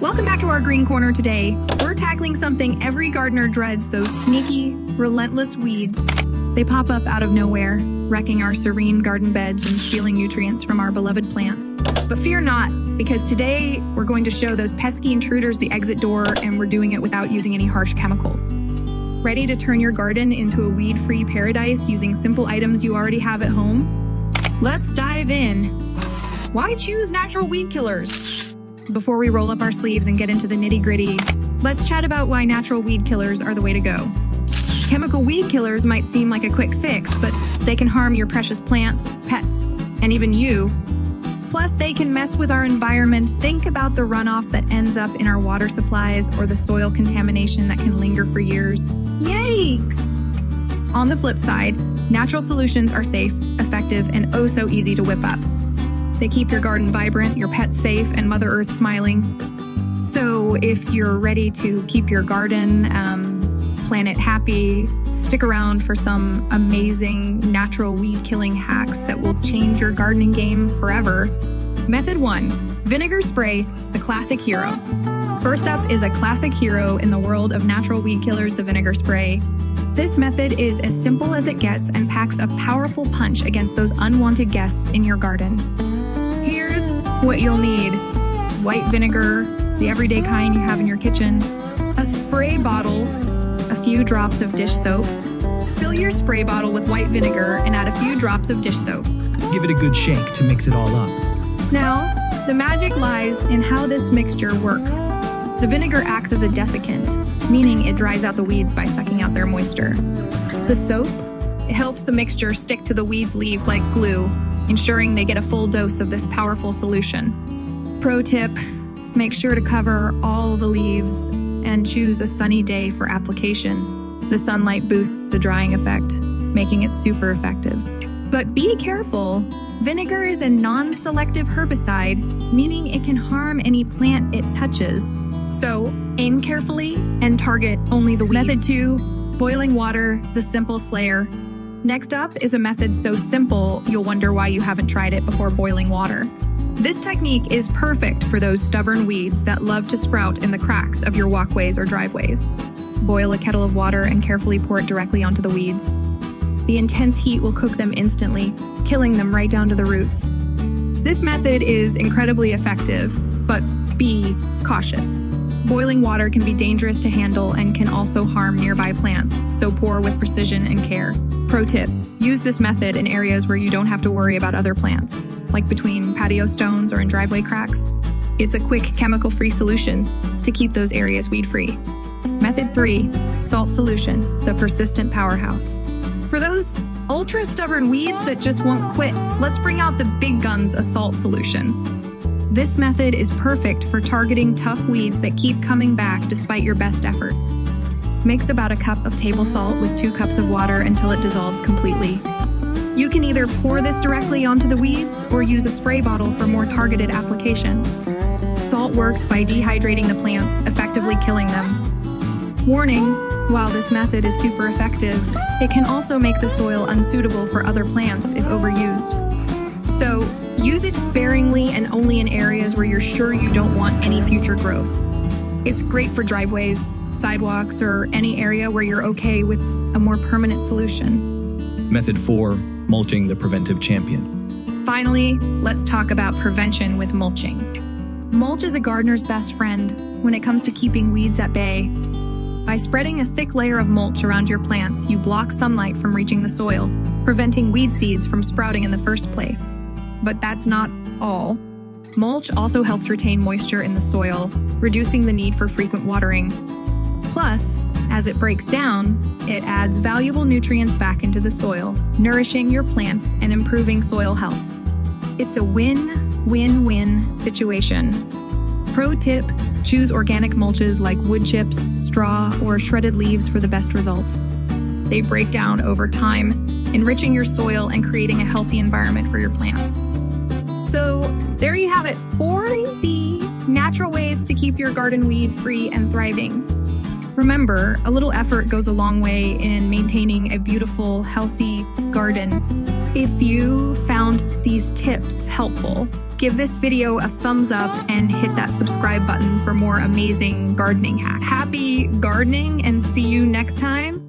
Welcome back to our green corner today. We're tackling something every gardener dreads, those sneaky, relentless weeds. They pop up out of nowhere, wrecking our serene garden beds and stealing nutrients from our beloved plants. But fear not, because today we're going to show those pesky intruders the exit door, and we're doing it without using any harsh chemicals. Ready to turn your garden into a weed-free paradise using simple items you already have at home? Let's dive in. Why choose natural weed killers? Before we roll up our sleeves and get into the nitty-gritty, let's chat about why natural weed killers are the way to go. Chemical weed killers might seem like a quick fix, but they can harm your precious plants, pets, and even you. Plus, they can mess with our environment. Think about the runoff that ends up in our water supplies or the soil contamination that can linger for years. Yikes! On the flip side, natural solutions are safe, effective, and oh so easy to whip up. They keep your garden vibrant, your pets safe, and Mother Earth smiling. So if you're ready to keep your garden, planet happy, stick around for some amazing natural weed killing hacks that will change your gardening game forever. Method 1. Vinegar spray, the classic hero. First up is a classic hero in the world of natural weed killers, the vinegar spray. This method is as simple as it gets and packs a powerful punch against those unwanted guests in your garden. Here's what you'll need: white vinegar, the everyday kind you have in your kitchen, a spray bottle, a few drops of dish soap. Fill your spray bottle with white vinegar and add a few drops of dish soap. Give it a good shake to mix it all up. Now, the magic lies in how this mixture works. The vinegar acts as a desiccant, meaning it dries out the weeds by sucking out their moisture. The soap, it helps the mixture stick to the weeds' leaves like glue, ensuring they get a full dose of this powerful solution. Pro tip, make sure to cover all the leaves and choose a sunny day for application. The sunlight boosts the drying effect, making it super effective. But be careful, vinegar is a non-selective herbicide, meaning it can harm any plant it touches. So aim carefully and target only the weeds. Method 2, boiling water, the simple slayer. Next up is a method so simple you'll wonder why you haven't tried it before boiling water. This technique is perfect for those stubborn weeds that love to sprout in the cracks of your walkways or driveways. Boil a kettle of water and carefully pour it directly onto the weeds. The intense heat will cook them instantly, killing them right down to the roots. This method is incredibly effective, but be cautious. Boiling water can be dangerous to handle and can also harm nearby plants, so pour with precision and care. Pro tip, use this method in areas where you don't have to worry about other plants, like between patio stones or in driveway cracks. It's a quick, chemical-free solution to keep those areas weed-free. Method 3, salt solution, the persistent powerhouse. For those ultra-stubborn weeds that just won't quit, let's bring out the big guns, a salt solution. This method is perfect for targeting tough weeds that keep coming back despite your best efforts. Mix about a cup of table salt with 2 cups of water until it dissolves completely. You can either pour this directly onto the weeds or use a spray bottle for more targeted application. Salt works by dehydrating the plants, effectively killing them. Warning, while this method is super effective, it can also make the soil unsuitable for other plants if overused. So, use it sparingly and only in areas where you're sure you don't want any future growth. It's great for driveways, sidewalks, or any area where you're okay with a more permanent solution. Method 4, mulching, the preventive champion. Finally, let's talk about prevention with mulching. Mulch is a gardener's best friend when it comes to keeping weeds at bay. By spreading a thick layer of mulch around your plants, you block sunlight from reaching the soil, preventing weed seeds from sprouting in the first place. But that's not all. Mulch also helps retain moisture in the soil, reducing the need for frequent watering. Plus, as it breaks down, it adds valuable nutrients back into the soil, nourishing your plants and improving soil health. It's a win-win-win situation. Pro tip, choose organic mulches like wood chips, straw, or shredded leaves for the best results. They break down over time, enriching your soil and creating a healthy environment for your plants. So, there you have it, 4 easy, natural ways to keep your garden weed-free and thriving. Remember, a little effort goes a long way in maintaining a beautiful, healthy garden. If you found these tips helpful, Give this video a thumbs up and hit that subscribe button for more amazing gardening hacks. Happy gardening and see you next time.